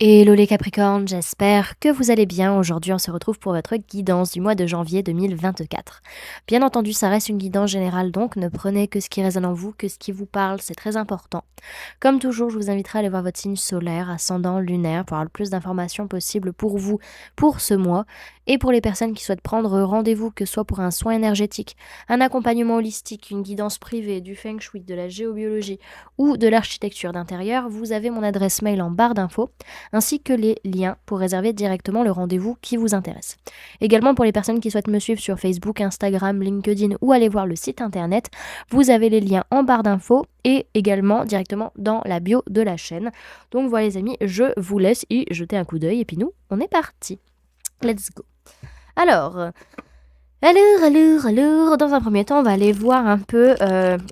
Hello les Capricornes, j'espère que vous allez bien. Aujourd'hui, on se retrouve pour votre guidance du mois de janvier 2024. Bien entendu, ça reste une guidance générale, donc ne prenez que ce qui résonne en vous, que ce qui vous parle, c'est très important. Comme toujours, je vous inviterai à aller voir votre signe solaire, ascendant, lunaire, pour avoir le plus d'informations possible pour vous, pour ce mois. Et pour les personnes qui souhaitent prendre rendez-vous, que ce soit pour un soin énergétique, un accompagnement holistique, une guidance privée, du feng shui, de la géobiologie ou de l'architecture d'intérieur, vous avez mon adresse mail en barre d'infos ainsi que les liens pour réserver directement le rendez-vous qui vous intéresse. Également pour les personnes qui souhaitent me suivre sur Facebook, Instagram, LinkedIn ou aller voir le site internet, vous avez les liens en barre d'infos et également directement dans la bio de la chaîne. Donc voilà les amis, je vous laisse y jeter un coup d'œil et puis nous, on est parti. Let's go. Alors, dans un premier temps, on va aller voir un peu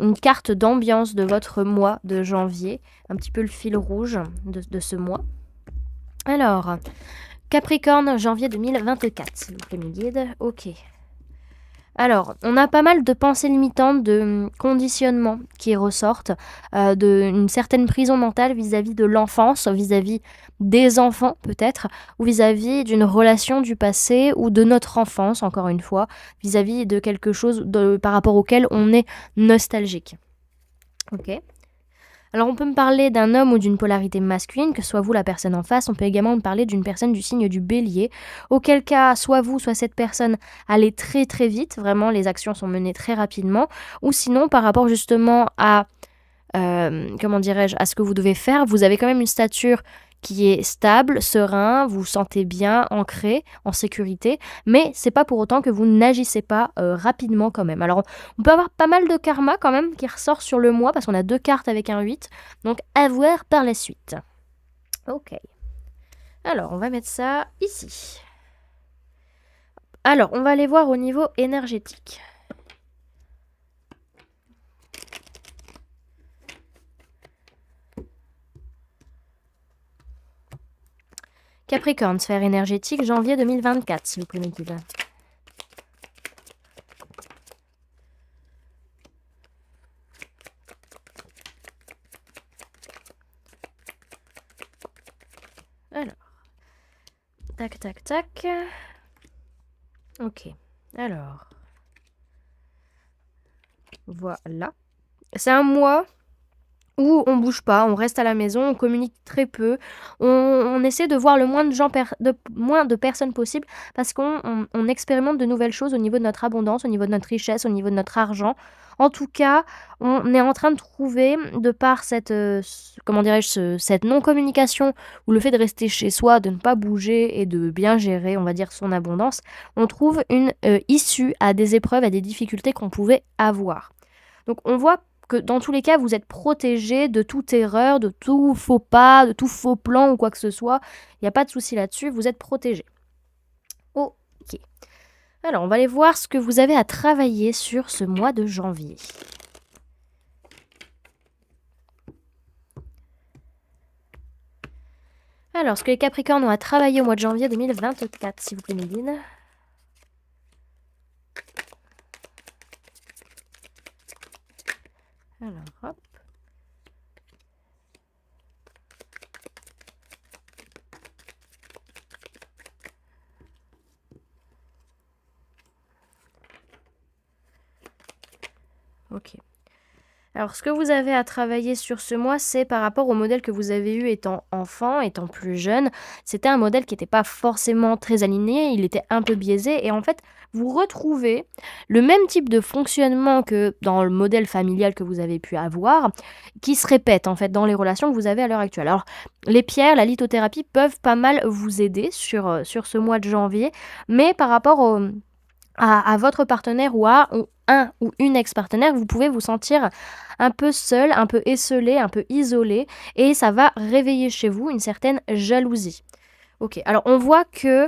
une carte d'ambiance de votre mois de janvier, un petit peu le fil rouge de ce mois. Alors, Capricorne, janvier 2024, s'il vous plaît, mes guides. Ok. Alors, on a pas mal de pensées limitantes, de conditionnements qui ressortent, d'une certaine prison mentale vis-à-vis de l'enfance, vis-à-vis des enfants peut-être, ou vis-à-vis d'une relation du passé ou de notre enfance, encore une fois, vis-à-vis de quelque chose par rapport auquel on est nostalgique. Ok. Alors on peut me parler d'un homme ou d'une polarité masculine, que soit vous la personne en face, on peut également me parler d'une personne du signe du bélier, auquel cas soit vous, soit cette personne allez très très vite, vraiment les actions sont menées très rapidement, ou sinon par rapport justement à, comment dirais-je, à ce que vous devez faire, vous avez quand même une stature qui est stable, serein, vous vous sentez bien, ancré, en sécurité, mais c'est pas pour autant que vous n'agissez pas rapidement quand même. Alors on peut avoir pas mal de karma quand même qui ressort sur le mois parce qu'on a 2 cartes avec un 8, donc à voir par la suite. Ok. Alors on va mettre ça ici. Alors on va aller voir au niveau énergétique. Capricorne, sphère énergétique, janvier 2024, s'il vous plaît, mes guides. Alors, tac, tac, tac. Ok, alors, voilà. C'est un mois où on bouge pas, on reste à la maison, on communique très peu, on essaie de voir le moins moins de personnes possible parce qu'on expérimente de nouvelles choses au niveau de notre abondance, au niveau de notre richesse, au niveau de notre argent. En tout cas, on est en train de trouver, de par cette, comment dirais-je, cette non-communication ou le fait de rester chez soi, de ne pas bouger et de bien gérer, on va dire, son abondance, on trouve une issue à des épreuves, à des difficultés qu'on pouvait avoir. Donc on voit que dans tous les cas, vous êtes protégé de toute erreur, de tout faux pas, de tout faux plan ou quoi que ce soit. Il n'y a pas de souci là-dessus, vous êtes protégé. Ok. Alors, on va aller voir ce que vous avez à travailler sur ce mois de janvier. Alors, ce que les Capricornes ont à travailler au mois de janvier 2024, s'il vous plaît, mes guides. Alors, hop. Ok. Alors, ce que vous avez à travailler sur ce mois, c'est par rapport au modèle que vous avez eu étant enfant, étant plus jeune. C'était un modèle qui n'était pas forcément très aligné, il était un peu biaisé. Et en fait, vous retrouvez le même type de fonctionnement que dans le modèle familial que vous avez pu avoir, qui se répète en fait dans les relations que vous avez à l'heure actuelle. Alors, les pierres, la lithothérapie peuvent pas mal vous aider sur ce mois de janvier, mais par rapport à votre partenaire ou à un ou une ex-partenaire, vous pouvez vous sentir un peu seul, un peu esseulé, un peu isolé, et ça va réveiller chez vous une certaine jalousie. Ok, alors on voit que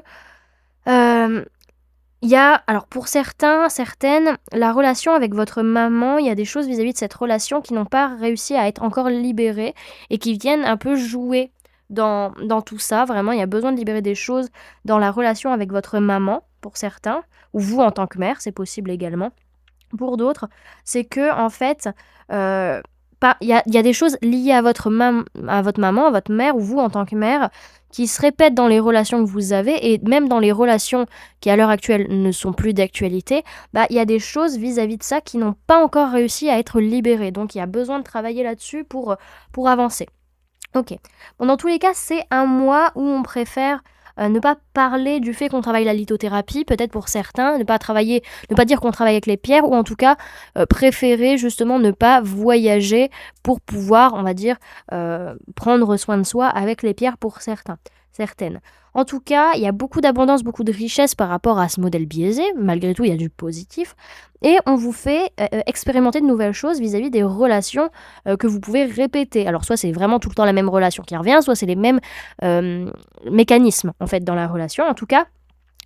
il y a, alors pour certaines, la relation avec votre maman, il y a des choses vis-à-vis de cette relation qui n'ont pas réussi à être encore libérées et qui viennent un peu jouer dans tout ça. Vraiment, il y a besoin de libérer des choses dans la relation avec votre maman, pour certains, ou vous en tant que mère, c'est possible également. Pour d'autres, c'est que en fait, il y a des choses liées à votre maman, à votre mère ou vous en tant que mère qui se répètent dans les relations que vous avez et même dans les relations qui à l'heure actuelle ne sont plus d'actualité, bah, il y a des choses vis-à-vis de ça qui n'ont pas encore réussi à être libérées. Donc il y a besoin de travailler là-dessus pour avancer. OK. Bon, dans tous les cas, c'est un mois où on préfère, ne pas parler du fait qu'on travaille la lithothérapie, peut-être pour certains, ne pas dire qu'on travaille avec les pierres ou en tout cas, préférer justement ne pas voyager pour pouvoir, on va dire, prendre soin de soi avec les pierres pour certaines. En tout cas, il y a beaucoup d'abondance, beaucoup de richesse par rapport à ce modèle biaisé. Malgré tout, il y a du positif et on vous fait, expérimenter de nouvelles choses vis-à-vis des relations, que vous pouvez répéter. Alors soit c'est vraiment tout le temps la même relation qui revient, soit c'est les mêmes, mécanismes en fait dans la relation. En tout cas,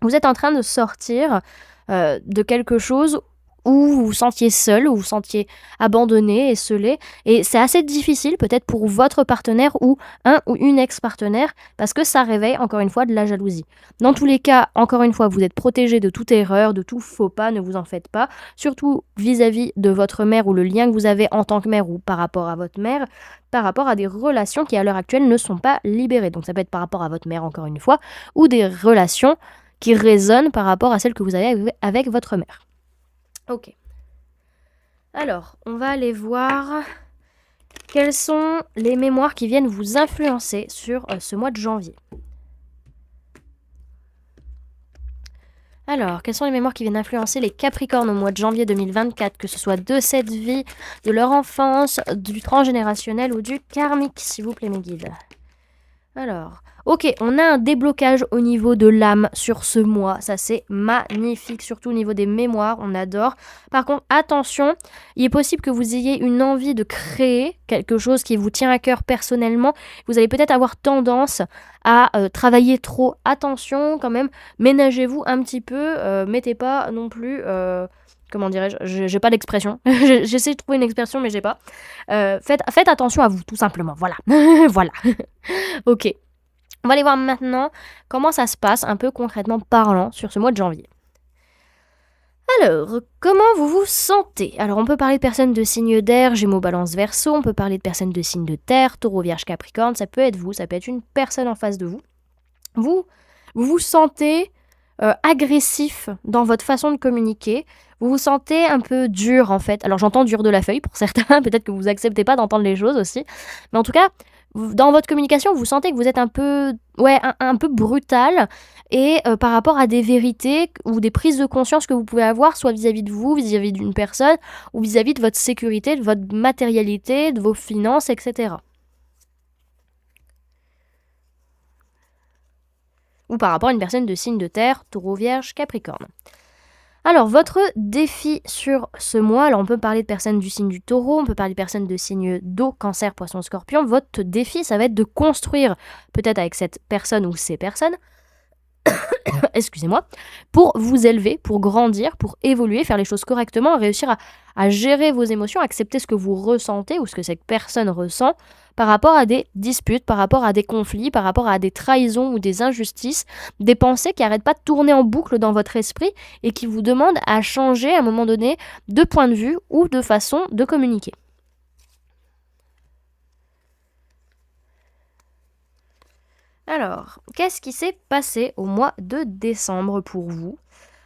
vous êtes en train de sortir, de quelque chose où vous vous sentiez seul, où vous vous sentiez abandonné, esseulé et c'est assez difficile peut-être pour votre partenaire ou un ou une ex-partenaire parce que ça réveille encore une fois de la jalousie. Dans tous les cas, encore une fois, vous êtes protégé de toute erreur, de tout faux pas, ne vous en faites pas, surtout vis-à-vis de votre mère ou le lien que vous avez en tant que mère ou par rapport à votre mère, par rapport à des relations qui à l'heure actuelle ne sont pas libérées. Donc ça peut être par rapport à votre mère encore une fois ou des relations qui résonnent par rapport à celles que vous avez avec votre mère. Ok. Alors, on va aller voir quelles sont les mémoires qui viennent vous influencer sur ce mois de janvier. Alors, quelles sont les mémoires qui viennent influencer les Capricornes au mois de janvier 2024, que ce soit de cette vie, de leur enfance, du transgénérationnel ou du karmique, s'il vous plaît, mes guides. Alors, ok, on a un déblocage au niveau de l'âme sur ce mois, ça c'est magnifique, surtout au niveau des mémoires, on adore. Par contre, attention, il est possible que vous ayez une envie de créer quelque chose qui vous tient à cœur personnellement. Vous allez peut-être avoir tendance à travailler trop. Attention quand même, ménagez-vous un petit peu, mettez pas non plus... comment dirais-je, j'ai pas d'expression. J'essaie de trouver une expression, mais j'ai pas. Faites attention à vous, tout simplement. Voilà. Voilà. Ok. On va aller voir maintenant comment ça se passe, un peu concrètement parlant, sur ce mois de janvier. Alors, comment vous vous sentez? Alors, on peut parler de personnes de signes d'air, Gémeaux, Balance, Verseau. On peut parler de personnes de signes de terre, Taureau, Vierge, Capricorne. Ça peut être vous, ça peut être une personne en face de vous. Vous vous sentez agressif dans votre façon de communiquer. Vous vous sentez un peu dur en fait. Alors j'entends dur de la feuille pour certains, peut-être que vous acceptez pas d'entendre les choses aussi. Mais en tout cas, dans votre communication, vous sentez que vous êtes un peu, un peu brutal et par rapport à des vérités ou des prises de conscience que vous pouvez avoir, soit vis-à-vis de vous, vis-à-vis d'une personne, ou vis-à-vis de votre sécurité, de votre matérialité, de vos finances, etc. Ou par rapport à une personne de signe de terre, Taureau, Vierge, Capricorne. Alors, votre défi sur ce mois, alors on peut parler de personnes du signe du Taureau, on peut parler de personnes de signe d'eau, Cancer, Poisson, Scorpion. Votre défi, ça va être de construire, peut-être avec cette personne ou ces personnes, excusez-moi, pour vous élever, pour grandir, pour évoluer, faire les choses correctement, réussir à gérer vos émotions, accepter ce que vous ressentez ou ce que cette personne ressent par rapport à des disputes, par rapport à des conflits, par rapport à des trahisons ou des injustices, des pensées qui n'arrêtent pas de tourner en boucle dans votre esprit et qui vous demandent à changer à un moment donné de point de vue ou de façon de communiquer. Alors, qu'est-ce qui s'est passé au mois de décembre pour vous?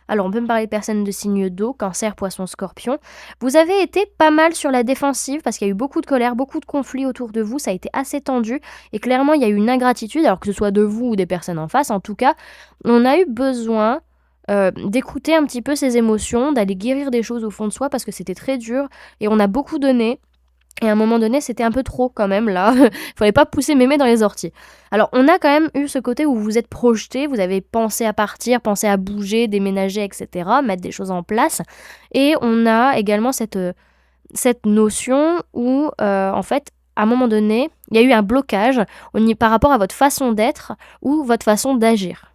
Alors, on peut me parler de personnes de signe d'eau, Cancer, Poisson, Scorpion. Vous avez été pas mal sur la défensive parce qu'il y a eu beaucoup de colère, beaucoup de conflits autour de vous. Ça a été assez tendu et clairement, il y a eu une ingratitude, alors que ce soit de vous ou des personnes en face. En tout cas, on a eu besoin d'écouter un petit peu ses émotions, d'aller guérir des choses au fond de soi parce que c'était très dur et on a beaucoup donné. Et à un moment donné, c'était un peu trop quand même, là. Il fallait pas pousser mémé dans les orties. Alors, on a quand même eu ce côté où vous vous êtes projeté, vous avez pensé à partir, pensé à bouger, déménager, etc., mettre des choses en place. Et on a également cette notion où, en fait, à un moment donné, il y a eu un blocage par rapport à votre façon d'être ou votre façon d'agir.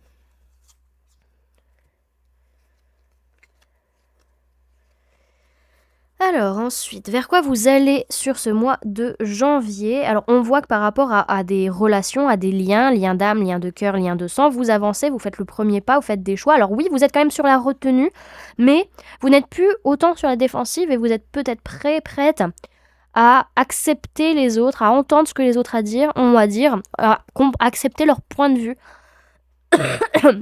Alors ensuite, vers quoi vous allez sur ce mois de janvier? Alors on voit que par rapport à des relations, à des liens d'âme, liens de cœur, liens de sang, vous avancez, vous faites le premier pas, vous faites des choix. Alors oui, vous êtes quand même sur la retenue, mais vous n'êtes plus autant sur la défensive et vous êtes peut-être prête à accepter les autres, à entendre ce que les autres ont à dire, à accepter leur point de vue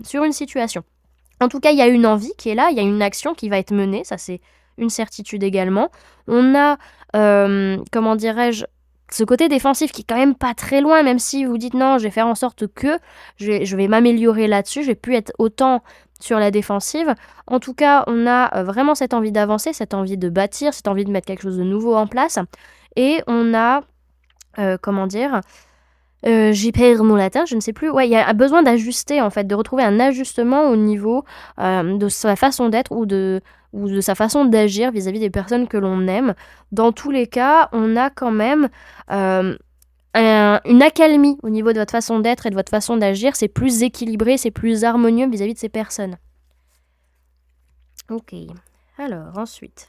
sur une situation. En tout cas, il y a une envie qui est là, il y a une action qui va être menée, ça c'est une certitude également. On a, comment dirais-je, ce côté défensif qui est quand même pas très loin, même si vous dites non, je vais faire en sorte que je vais m'améliorer là-dessus, je vais plus être autant sur la défensive. En tout cas, on a vraiment cette envie d'avancer, cette envie de bâtir, cette envie de mettre quelque chose de nouveau en place. Et on a, comment dire, j'ai perdu mon latin, je ne sais plus. Ouais, il y a besoin d'ajuster en fait, de retrouver un ajustement au niveau de sa façon d'être ou de sa façon d'agir vis-à-vis des personnes que l'on aime. Dans tous les cas, on a quand même une accalmie au niveau de votre façon d'être et de votre façon d'agir. C'est plus équilibré, c'est plus harmonieux vis-à-vis de ces personnes. Ok, alors ensuite,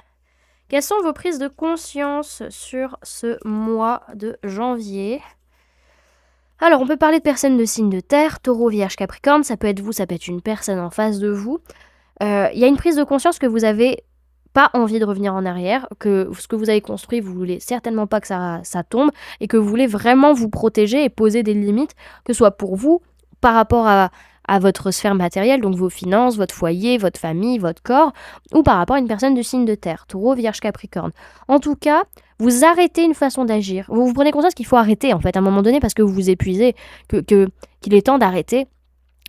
quelles sont vos prises de conscience sur ce mois de janvier ? Alors, on peut parler de personnes de signe de terre, taureau, vierge, capricorne, ça peut être vous, ça peut être une personne en face de vous. Il y a une prise de conscience que vous n'avez pas envie de revenir en arrière, que ce que vous avez construit, vous voulez certainement pas que ça tombe, et que vous voulez vraiment vous protéger et poser des limites, que ce soit pour vous, par rapport à votre sphère matérielle, donc vos finances, votre foyer, votre famille, votre corps, ou par rapport à une personne du signe de terre, taureau, vierge, capricorne. En tout cas, vous arrêtez une façon d'agir. Vous prenez conscience qu'il faut arrêter, en fait, à un moment donné, parce que vous vous épuisez, qu'il est temps d'arrêter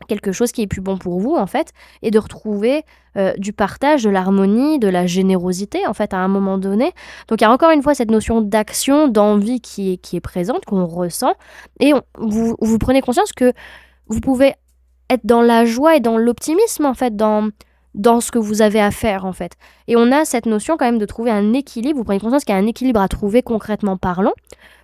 quelque chose qui est plus bon pour vous, en fait, et de retrouver du partage, de l'harmonie, de la générosité, en fait, à un moment donné. Donc, il y a encore une fois cette notion d'action, d'envie qui est présente, qu'on ressent, et vous prenez conscience que vous pouvez être dans la joie et dans l'optimisme, en fait, dans ce que vous avez à faire, en fait. Et on a cette notion quand même de trouver un équilibre. Vous prenez conscience qu'il y a un équilibre à trouver concrètement parlant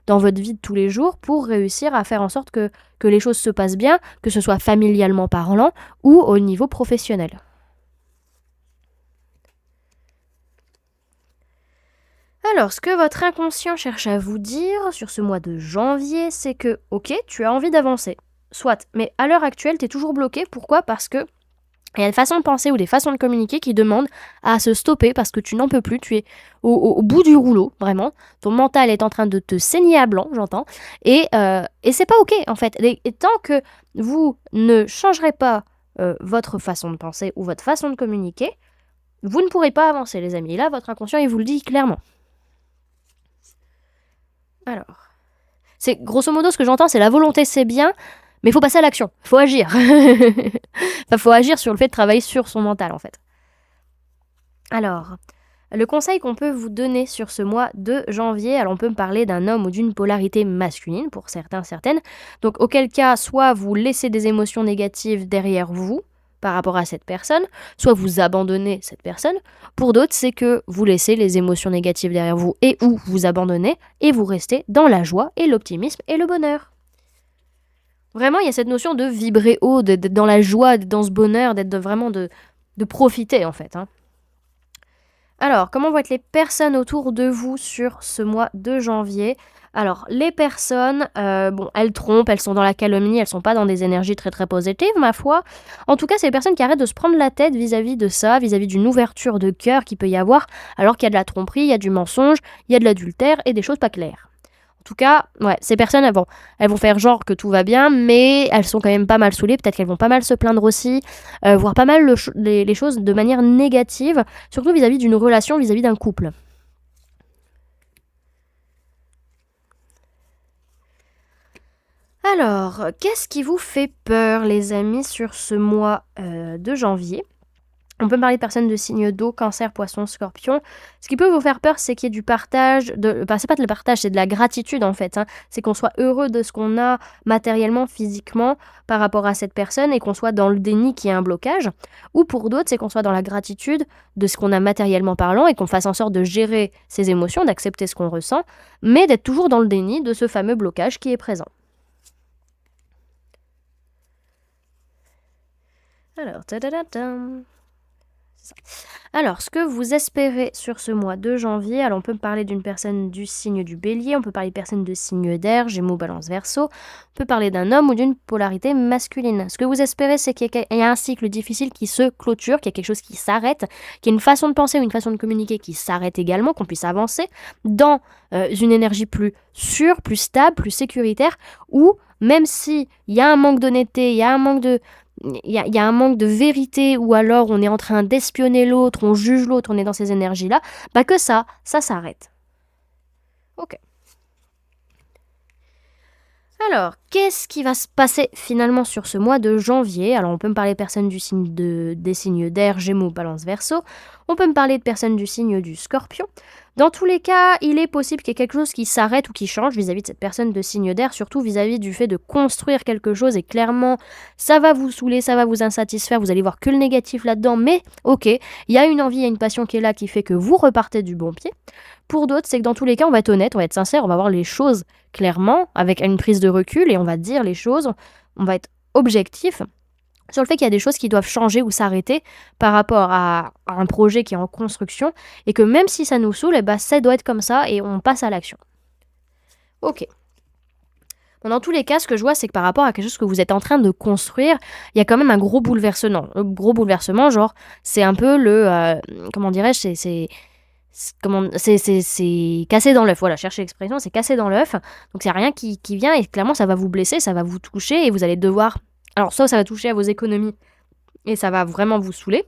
dans votre vie de tous les jours pour réussir à faire en sorte que les choses se passent bien, que ce soit familialement parlant ou au niveau professionnel. Alors, ce que votre inconscient cherche à vous dire sur ce mois de janvier, c'est que, ok, tu as envie d'avancer. Soit, mais à l'heure actuelle, tu es toujours bloqué. Pourquoi ? Parce que il y a des façons de penser ou des façons de communiquer qui demandent à se stopper parce que tu n'en peux plus, tu es au bout du rouleau, vraiment. Ton mental est en train de te saigner à blanc, j'entends. Et c'est pas ok, en fait. Et tant que vous ne changerez pas votre façon de penser ou votre façon de communiquer, vous ne pourrez pas avancer, les amis. Et là, votre inconscient, il vous le dit clairement. Alors, c'est grosso modo ce que j'entends, c'est la volonté, c'est bien, mais il faut passer à l'action, il faut agir. Enfin, faut agir sur le fait de travailler sur son mental, en fait. Alors, le conseil qu'on peut vous donner sur ce mois de janvier, alors on peut me parler d'un homme ou d'une polarité masculine, pour certains, certaines. Donc, auquel cas, soit vous laissez des émotions négatives derrière vous, par rapport à cette personne, soit vous abandonnez cette personne. Pour d'autres, c'est que vous laissez les émotions négatives derrière vous et ou vous abandonnez, et vous restez dans la joie et l'optimisme et le bonheur. Vraiment, il y a cette notion de vibrer haut, d'être dans la joie, d'être dans ce bonheur, d'être vraiment de profiter, en fait. Alors, comment vont être les personnes autour de vous sur ce mois de janvier ? Alors, les personnes, elles trompent, elles sont dans la calomnie, elles sont pas dans des énergies très très positives, ma foi. En tout cas, c'est les personnes qui arrêtent de se prendre la tête vis-à-vis de ça, vis-à-vis d'une ouverture de cœur qu'il peut y avoir, alors qu'il y a de la tromperie, il y a du mensonge, il y a de l'adultère et des choses pas claires. En tout cas, ouais, ces personnes, elles vont faire genre que tout va bien, mais elles sont quand même pas mal saoulées. Peut-être qu'elles vont pas mal se plaindre aussi, voir pas mal les choses de manière négative, surtout vis-à-vis d'une relation, vis-à-vis d'un couple. Alors, qu'est-ce qui vous fait peur, les amis, sur ce mois de janvier ? On peut parler de personnes de signe d'eau, cancer, poisson, scorpion. Ce qui peut vous faire peur, c'est qu'il y ait du partage. C'est pas de le partage, c'est de la gratitude en fait. C'est qu'on soit heureux de ce qu'on a matériellement, physiquement, par rapport à cette personne et qu'on soit dans le déni qui est un blocage. Ou pour d'autres, c'est qu'on soit dans la gratitude de ce qu'on a matériellement parlant et qu'on fasse en sorte de gérer ses émotions, d'accepter ce qu'on ressent, mais d'être toujours dans le déni de ce fameux blocage qui est présent. Alors, ça. Alors, ce que vous espérez sur ce mois de janvier, alors on peut parler d'une personne du signe du bélier, on peut parler de personnes de signe d'air, gémeaux, balance, verseau, on peut parler d'un homme ou d'une polarité masculine. Ce que vous espérez, c'est qu'il y a un cycle difficile qui se clôture, qu'il y a quelque chose qui s'arrête, qu'il y a une façon de penser ou une façon de communiquer qui s'arrête également, qu'on puisse avancer dans une énergie plus sûre, plus stable, plus sécuritaire, où même s'il y a un manque d'honnêteté, il y a un manque de vérité, ou alors on est en train d'espionner l'autre, on juge l'autre, on est dans ces énergies-là, bah que ça s'arrête. Ok. Alors, qu'est-ce qui va se passer finalement sur ce mois de janvier? Alors, on peut me parler de personnes des signes d'air, gémeaux, balance, verseau. On peut me parler de personnes du signe du scorpion. Dans tous les cas, il est possible qu'il y ait quelque chose qui s'arrête ou qui change vis-à-vis de cette personne de signe d'air, surtout vis-à-vis du fait de construire quelque chose, et clairement, ça va vous saouler, ça va vous insatisfaire, vous allez voir que le négatif là-dedans, mais ok, il y a une envie, il y a une passion qui est là qui fait que vous repartez du bon pied. Pour d'autres, c'est que dans tous les cas, on va être honnête, on va être sincère, on va voir les choses clairement, avec une prise de recul, et on va dire les choses, on va être objectif sur le fait qu'il y a des choses qui doivent changer ou s'arrêter par rapport à un projet qui est en construction, et que même si ça nous saoule, eh ben, ça doit être comme ça, et on passe à l'action. Ok. Bon, dans tous les cas, ce que je vois, c'est que par rapport à quelque chose que vous êtes en train de construire, il y a quand même un gros bouleversement. Un gros bouleversement, genre, c'est un peu comment dirais-je, c'est cassé dans l'œuf. Voilà, cherchez l'expression, c'est cassé dans l'œuf. Donc c'est rien qui vient, et clairement ça va vous blesser, ça va vous toucher, et vous allez devoir... Alors soit ça va toucher à vos économies et ça va vraiment vous saouler,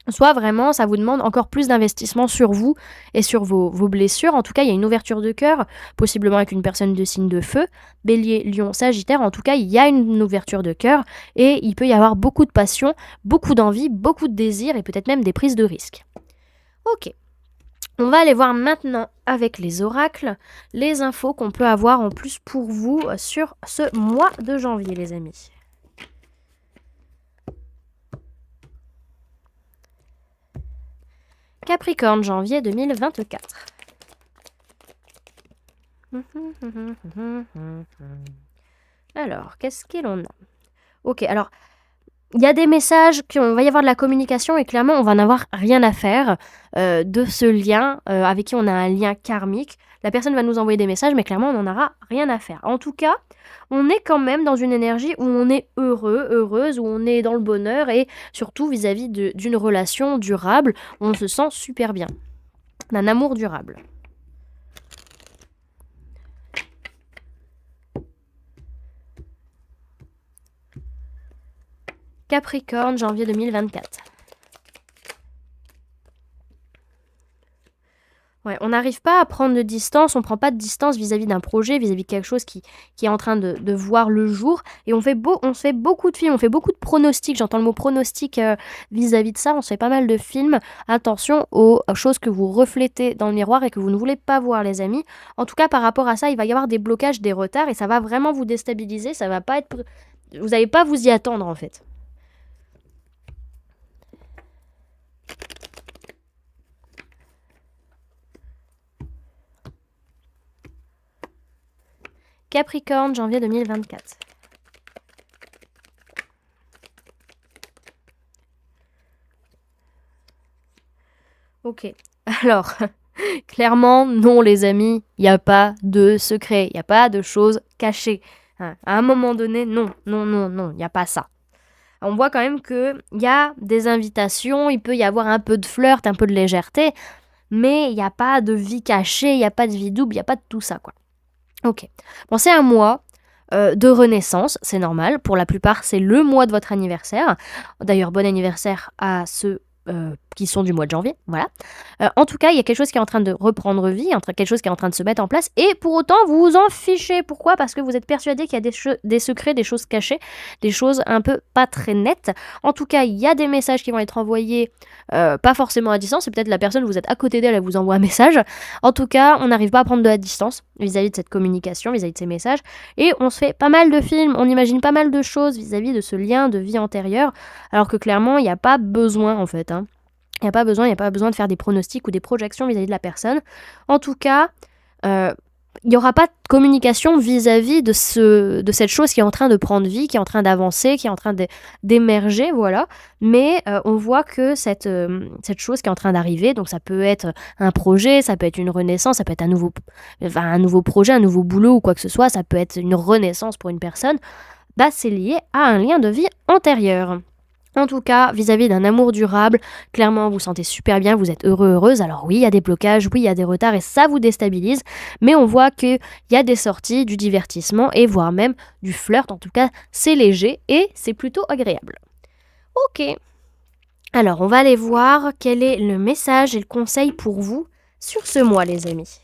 soit vraiment ça vous demande encore plus d'investissement sur vous et sur vos blessures. En tout cas, il y a une ouverture de cœur, possiblement avec une personne de signe de feu, bélier, lion, sagittaire. En tout cas, il y a une ouverture de cœur, et il peut y avoir beaucoup de passion, beaucoup d'envie, beaucoup de désir, et peut-être même des prises de risques. Ok. On va aller voir maintenant avec les oracles les infos qu'on peut avoir en plus pour vous sur ce mois de janvier, les amis. Capricorne, janvier 2024. Alors, qu'est-ce qu'il en a? Ok, alors, il y a des messages, on va y avoir de la communication, et clairement, on va en avoir rien à faire de ce lien avec qui on a un lien karmique. La personne va nous envoyer des messages, mais clairement, on n'en aura rien à faire. En tout cas, on est quand même dans une énergie où on est heureux, heureuse, où on est dans le bonheur, et surtout vis-à-vis d'une relation durable, on se sent super bien. D'un amour durable. Capricorne, janvier 2024. Ouais, on n'arrive pas à prendre de distance, on prend pas de distance vis-à-vis d'un projet, vis-à-vis de quelque chose qui est en train de voir le jour. Et on se fait beaucoup de films, on fait beaucoup de pronostics. J'entends le mot pronostic vis-à-vis de ça. On se fait pas mal de films. Attention aux choses que vous reflétez dans le miroir et que vous ne voulez pas voir, les amis. En tout cas, par rapport à ça, il va y avoir des blocages, des retards, et ça va vraiment vous déstabiliser. Ça va pas être... Vous n'allez pas vous y attendre, en fait. Capricorne, janvier 2024. Ok, alors, clairement, non les amis, il n'y a pas de secret, il n'y a pas de choses cachées. À un moment donné, non, il n'y a pas ça. On voit quand même qu'il y a des invitations, il peut y avoir un peu de flirt, un peu de légèreté, mais il n'y a pas de vie cachée, il n'y a pas de vie double, il n'y a pas de tout ça, quoi. Ok. Bon, c'est un mois de renaissance, c'est normal. Pour la plupart, c'est le mois de votre anniversaire. D'ailleurs, bon anniversaire à ceux qui sont du mois de janvier, voilà. En tout cas, il y a quelque chose qui est en train de reprendre vie, quelque chose qui est en train de se mettre en place, et pour autant, vous vous en fichez. Pourquoi? Parce que vous êtes persuadé qu'il y a des secrets, des choses cachées, des choses un peu pas très nettes. En tout cas, il y a des messages qui vont être envoyés, pas forcément à distance, c'est peut-être la personne, vous êtes à côté d'elle, elle vous envoie un message. En tout cas, on n'arrive pas à prendre de la distance vis-à-vis de cette communication, vis-à-vis de ces messages, et on se fait pas mal de films, on imagine pas mal de choses vis-à-vis de ce lien de vie antérieure, alors que clairement, il n'y a pas besoin, en fait, hein. Il n'y a pas besoin de faire des pronostics ou des projections vis-à-vis de la personne. En tout cas, il n'y aura pas de communication vis-à-vis de cette chose qui est en train de prendre vie, qui est en train d'avancer, qui est en train d'émerger, voilà. Mais on voit que cette chose qui est en train d'arriver, donc ça peut être un projet, ça peut être une renaissance, ça peut être un nouveau projet, un nouveau boulot ou quoi que ce soit, ça peut être une renaissance pour une personne, bah c'est lié à un lien de vie antérieur. En tout cas, vis-à-vis d'un amour durable, clairement, vous vous sentez super bien, vous êtes heureux, heureuse. Alors oui, il y a des blocages, oui, il y a des retards et ça vous déstabilise. Mais on voit qu'il y a des sorties, du divertissement et voire même du flirt. En tout cas, c'est léger et c'est plutôt agréable. Ok. Alors, on va aller voir quel est le message et le conseil pour vous sur ce mois, les amis.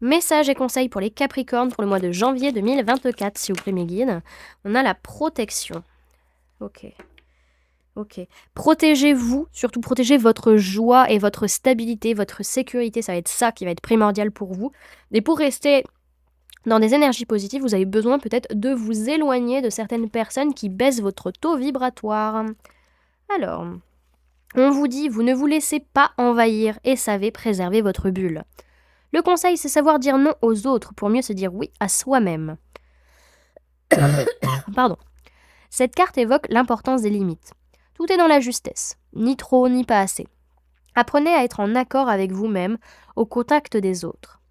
Messages et conseils pour les Capricornes pour le mois de janvier 2024, s'il vous plaît, mes guides. On a la protection. Ok. Protégez-vous, surtout protégez votre joie et votre stabilité, votre sécurité. Ça va être ça qui va être primordial pour vous. Et pour rester dans des énergies positives, vous avez besoin peut-être de vous éloigner de certaines personnes qui baissent votre taux vibratoire. Alors, on vous dit, vous ne vous laissez pas envahir et savez préserver votre bulle. Le conseil, c'est savoir dire non aux autres pour mieux se dire oui à soi-même. Pardon. Cette carte évoque l'importance des limites. Tout est dans la justesse, ni trop ni pas assez. Apprenez à être en accord avec vous-même au contact des autres.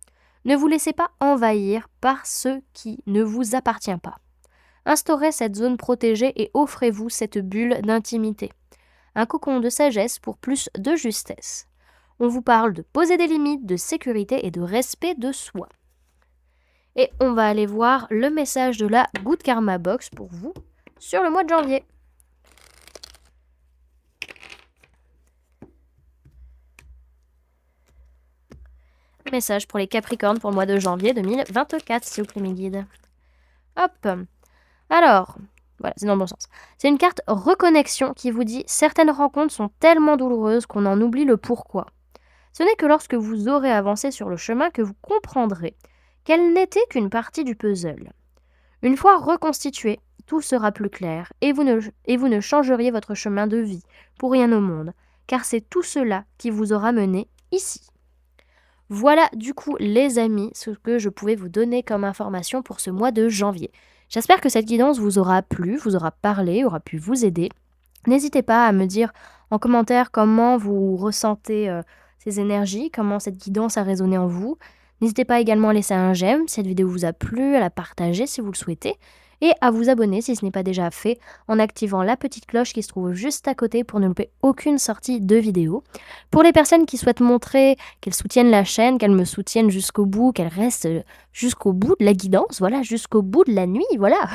Ne vous laissez pas envahir par ce qui ne vous appartient pas. Instaurez cette zone protégée et offrez-vous cette bulle d'intimité. Un cocon de sagesse pour plus de justesse. On vous parle de poser des limites, de sécurité et de respect de soi. Et on va aller voir le message de la Good Karma Box pour vous sur le mois de janvier. Message pour les Capricornes pour le mois de janvier 2024, s'il vous plaît, mes guides. Hop. Alors, voilà, c'est dans le bon sens. C'est une carte reconnexion qui vous dit « Certaines rencontres sont tellement douloureuses qu'on en oublie le pourquoi ». Ce n'est que lorsque vous aurez avancé sur le chemin que vous comprendrez qu'elle n'était qu'une partie du puzzle. Une fois reconstitué, tout sera plus clair et vous ne changeriez votre chemin de vie pour rien au monde, car c'est tout cela qui vous aura mené ici. Voilà du coup les amis ce que je pouvais vous donner comme information pour ce mois de janvier. J'espère que cette guidance vous aura plu, vous aura parlé, aura pu vous aider. N'hésitez pas à me dire en commentaire comment vous ressentez ces énergies, comment cette guidance a résonné en vous. N'hésitez pas également à laisser un j'aime si cette vidéo vous a plu, à la partager si vous le souhaitez, et à vous abonner si ce n'est pas déjà fait en activant la petite cloche qui se trouve juste à côté pour ne louper aucune sortie de vidéo. Pour les personnes qui souhaitent montrer qu'elles soutiennent la chaîne, qu'elles me soutiennent jusqu'au bout, qu'elles restent jusqu'au bout de la guidance, voilà, jusqu'au bout de la nuit, voilà,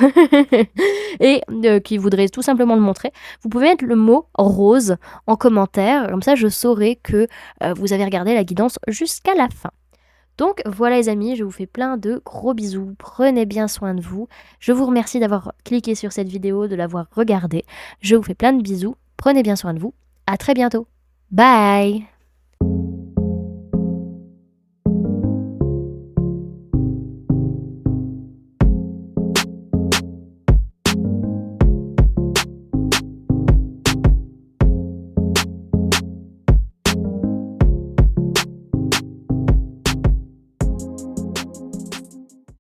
et qui voudraient tout simplement le montrer, vous pouvez mettre le mot rose en commentaire, comme ça je saurai que vous avez regardé la guidance jusqu'à la fin. Donc voilà les amis, je vous fais plein de gros bisous, prenez bien soin de vous. Je vous remercie d'avoir cliqué sur cette vidéo, de l'avoir regardée. Je vous fais plein de bisous, prenez bien soin de vous. À très bientôt. Bye!